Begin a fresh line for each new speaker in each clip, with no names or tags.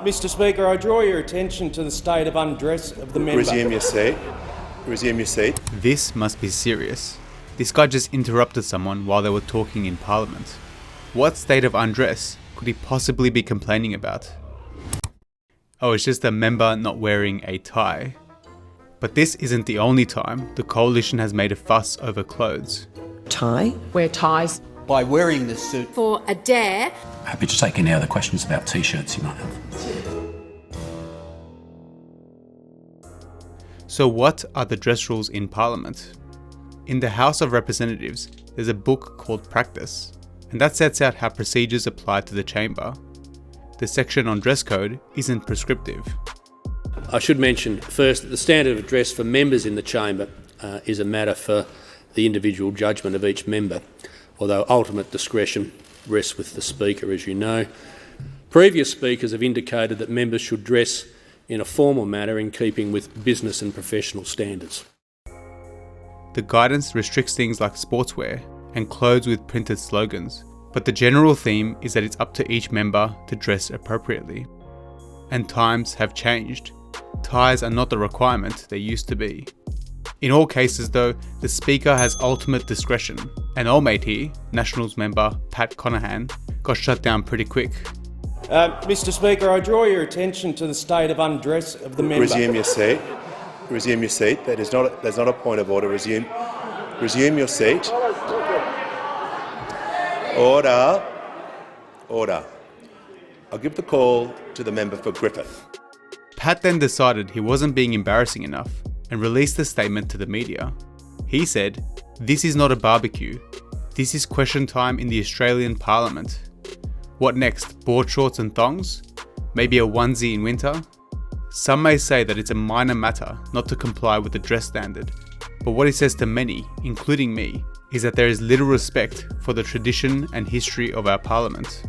Mr Speaker, I draw your attention to the state of undress of the member.
Resume your seat. Resume your seat.
This must be serious. This guy just interrupted someone while they were talking in Parliament. What state of undress could he possibly be complaining about? Oh, it's just a member not wearing a tie. But this isn't the only time the coalition has made a fuss over clothes.
Tie.
Wear ties.
By wearing this suit.
For a dare.
Happy to take any other questions about t-shirts you might have.
So what are the dress rules in Parliament? In the House of Representatives, there's a book called Practice, and that sets out how procedures apply to the chamber. The section on dress code isn't prescriptive.
I should mention first that the standard of dress for members in the chamber is a matter for the individual judgment of each member, although ultimate discretion rests with the Speaker, as you know. Previous Speakers have indicated that members should dress in a formal manner in keeping with business and professional standards.
The guidance restricts things like sportswear and clothes with printed slogans, but the general theme is that it's up to each member to dress appropriately. And times have changed. Ties are not the requirement they used to be. In all cases though, the Speaker has ultimate discretion, and old mate here, Nationals member Pat Conahan, got shut down pretty quick.
Mr Speaker, I draw your attention to the state of undress of the member.
Resume your seat. Resume your seat. There's not a point of order. Resume your seat. Order. Order. I'll give the call to the member for Griffith.
Pat then decided he wasn't being embarrassing enough and released a statement to the media. He said, "This is not a barbecue. This is question time in the Australian Parliament. What next? Board shorts and thongs? Maybe a onesie in winter?" Some may say that it's a minor matter not to comply with the dress standard, but what he says to many, including me, is that there is little respect for the tradition and history of our Parliament.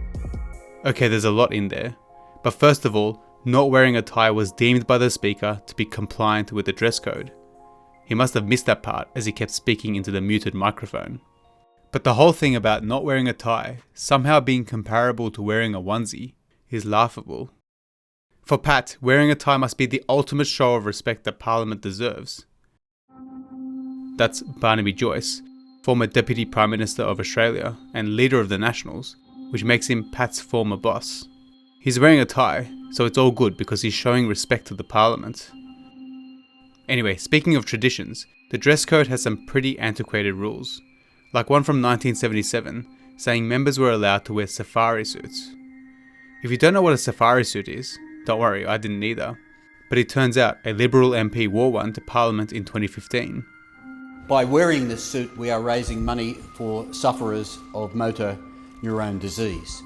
Okay, there's a lot in there, but first of all, not wearing a tie was deemed by the Speaker to be compliant with the dress code. He must have missed that part as he kept speaking into the muted microphone. But the whole thing about not wearing a tie somehow being comparable to wearing a onesie is laughable. For Pat, wearing a tie must be the ultimate show of respect that Parliament deserves. That's Barnaby Joyce, former Deputy Prime Minister of Australia and leader of the Nationals, which makes him Pat's former boss. He's wearing a tie, so it's all good because he's showing respect to the Parliament. Anyway, speaking of traditions, the dress code has some pretty antiquated rules, like one from 1977 saying members were allowed to wear safari suits. If you don't know what a safari suit is, don't worry, I didn't either, but it turns out a Liberal MP wore one to Parliament in 2015.
By wearing this suit, we are raising money for sufferers of motor neurone disease.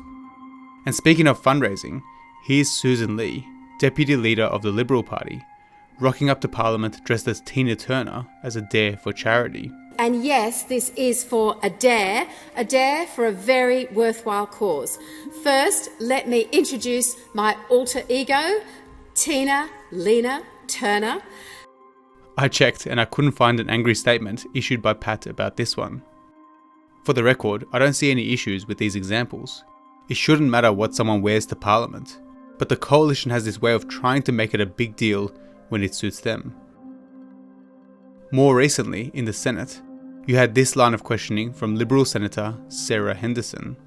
And speaking of fundraising, here's Susan Lee, Deputy Leader of the Liberal Party, rocking up to Parliament dressed as Tina Turner as a dare for charity.
And yes, this is for a dare for a very worthwhile cause. First, let me introduce my alter ego, Tina Lena Turner.
I checked and I couldn't find an angry statement issued by Pat about this one. For the record, I don't see any issues with these examples. It shouldn't matter what someone wears to Parliament, but the coalition has this way of trying to make it a big deal when it suits them. More recently, in the Senate, you had this line of questioning from Liberal Senator Sarah Henderson.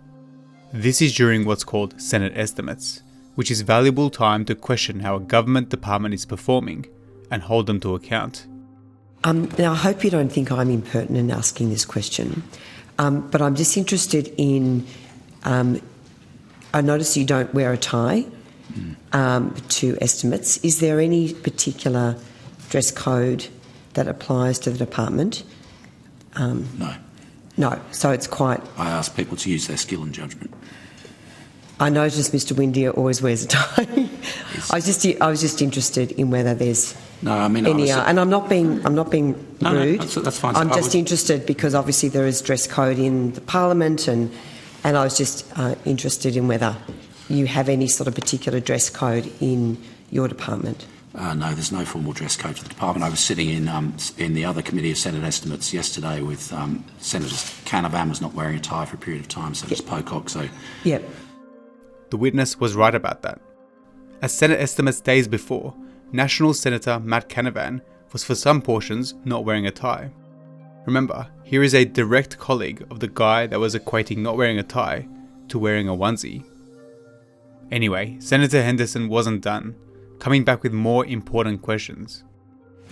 This is during what's called Senate estimates, which is valuable time to question how a government department is performing and hold them to account.
Now, I hope you don't think I'm impertinent in asking this question, but I'm just interested in, I notice you don't wear a tie to estimates. Is there any particular dress code that applies to the department?
No.
No, so it's quite...
I ask people to use their skill and judgment.
I noticed Mr Windeyer always wears a tie. I was just interested in whether there's any... and I'm not being rude.
No, that's fine.
I'm just interested because obviously there is dress code in the Parliament and I was just interested in whether you have any sort of particular dress code in your department.
No, there's no formal dress code for the department. I was sitting in the other committee of Senate estimates yesterday with Senator Canavan was not wearing a tie for a period of time, so does Pocock. So
yep.
The witness was right about that. As Senate estimates days before, National Senator Matt Canavan was for some portions not wearing a tie. Remember, here is a direct colleague of the guy that was equating not wearing a tie to wearing a onesie. Anyway, Senator Henderson wasn't done, coming back with more important questions.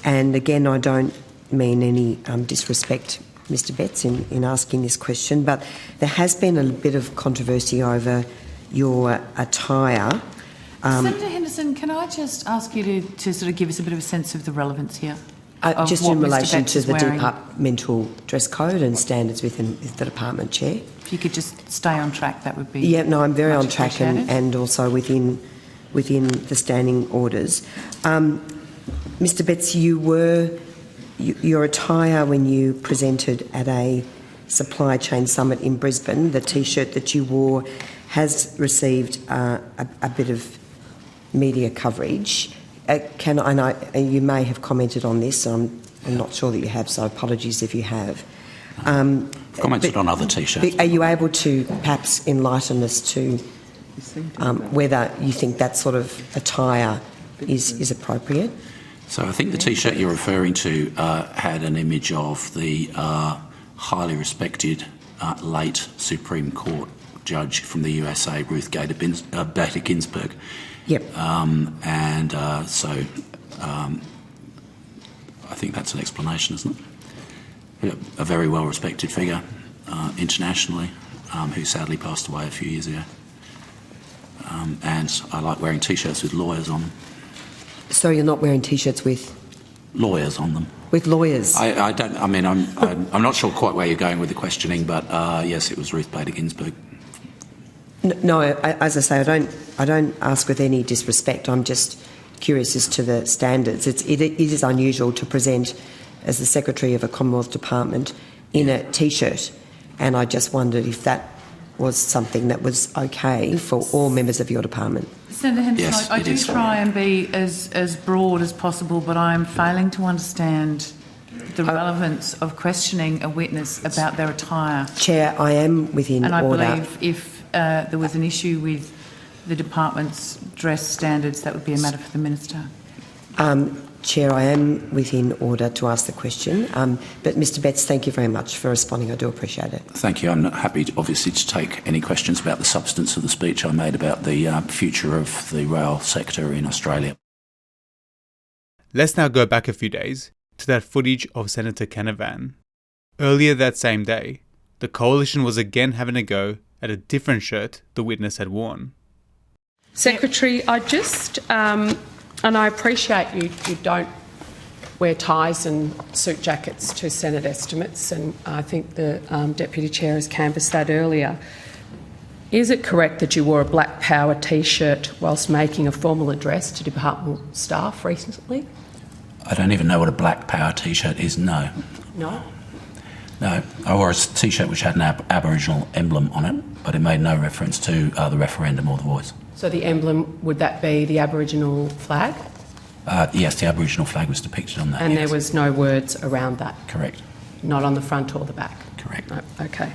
And again, I don't mean any disrespect, Mr. Betts, in asking this question, but there has been a bit of controversy over your attire.
Senator Henderson, can I just ask you to sort of give us a bit of a sense of the relevance here?
Just in relation to the departmental dress code and standards within the department, Chair.
If you could just stay on track, that would be.
Yeah, no, I'm very on track
appreciated.
and also within the standing orders. Mr. Betts, your attire when you presented at a supply chain summit in Brisbane, the T-shirt that you wore has received a bit of media coverage. You may have commented on this. I'm not sure that you have, so apologies if you have.
Commented on other T-shirts.
Are you able to perhaps enlighten us to whether you think that sort of attire is appropriate?
So I think the T-shirt you're referring to had an image of the highly respected late Supreme Court judge from the USA, Ruth Bader Ginsburg.
Yep.
So I think that's an explanation, isn't it? A very well-respected figure internationally who sadly passed away a few years ago. And I like wearing T-shirts with lawyers on them.
So you're not wearing T-shirts with?
Lawyers on them.
With lawyers?
I don't. I mean, I'm not sure quite where you're going with the questioning, but yes, it was Ruth Bader Ginsburg.
No, as I say, I don't ask with any disrespect. I'm just curious as to the standards. It is unusual to present as the Secretary of a Commonwealth Department in a T-shirt, and I just wondered if that was something that was okay for all members of your department.
Senator Henderson,
Yes,
I do try and be as broad as possible, but I'm failing to understand the relevance of questioning a witness about their attire.
Chair, I am within order.
And I believe if there was an issue with the department's dress standards, that would be a matter for the Minister.
Chair, I am within order to ask the question, but Mr Betts, thank you very much for responding. I do appreciate it.
Thank you. I'm happy, obviously, to take any questions about the substance of the speech I made about the future of the rail sector in Australia.
Let's now go back a few days to that footage of Senator Canavan. Earlier that same day, the Coalition was again having a go at a different shirt the witness had worn.
Secretary, and I appreciate you don't wear ties and suit jackets to Senate estimates, and I think the Deputy Chair has canvassed that earlier. Is it correct that you wore a Black Power T-shirt whilst making a formal address to departmental staff recently?
I don't even know what a Black Power T-shirt is, no.
No?
No, I wore a T-shirt which had an Aboriginal emblem on it, but it made no reference to the referendum or the voice.
So the emblem, would that be the Aboriginal flag?
Yes, the Aboriginal flag was depicted on that.
And
yes.
there was no words around that?
Correct.
Not on the front or the back?
Correct.
No, okay.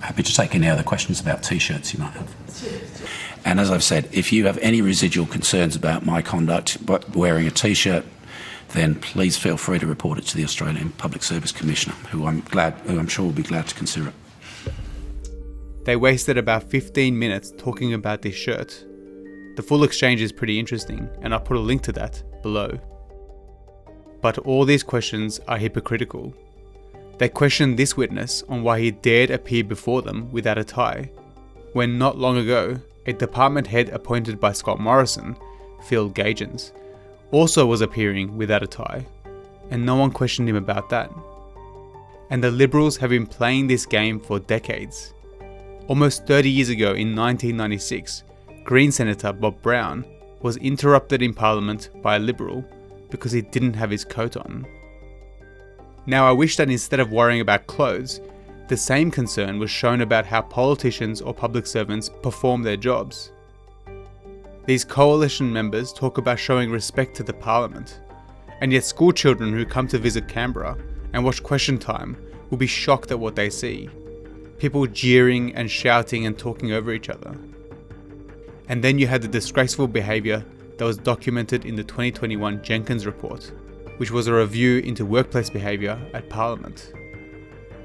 Happy to take any other questions about T-shirts you might have. And as I've said, if you have any residual concerns about my conduct wearing a T-shirt, then please feel free to report it to the Australian Public Service Commissioner, who I'm sure will be glad to consider it.
They wasted about 15 minutes talking about this shirt. The full exchange is pretty interesting, and I'll put a link to that below. But all these questions are hypocritical. They questioned this witness on why he dared appear before them without a tie, when not long ago, a department head appointed by Scott Morrison, Phil Gagens, also was appearing without a tie, and no one questioned him about that. And the Liberals have been playing this game for decades. Almost 30 years ago in 1996, Green Senator Bob Brown was interrupted in Parliament by a Liberal because he didn't have his coat on. Now I wish that instead of worrying about clothes, the same concern was shown about how politicians or public servants perform their jobs. These Coalition members talk about showing respect to the Parliament, and yet school children who come to visit Canberra and watch Question Time will be shocked at what they see. People jeering and shouting and talking over each other. And then you had the disgraceful behaviour that was documented in the 2021 Jenkins report, which was a review into workplace behaviour at Parliament.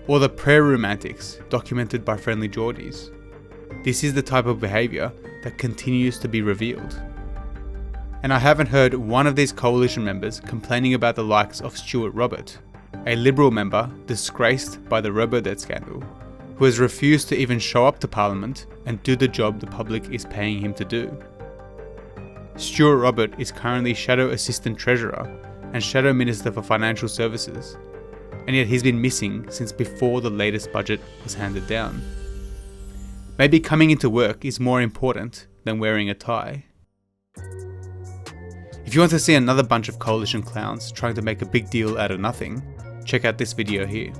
Or the prayer room antics documented by Friendly Geordies. This is the type of behaviour that continues to be revealed. And I haven't heard one of these coalition members complaining about the likes of Stuart Robert, a Liberal member disgraced by the Robodebt scandal, who has refused to even show up to Parliament and do the job the public is paying him to do. Stuart Robert is currently Shadow Assistant Treasurer and Shadow Minister for Financial Services, and yet he's been missing since before the latest budget was handed down. Maybe coming into work is more important than wearing a tie. If you want to see another bunch of coalition clowns trying to make a big deal out of nothing, check out this video here.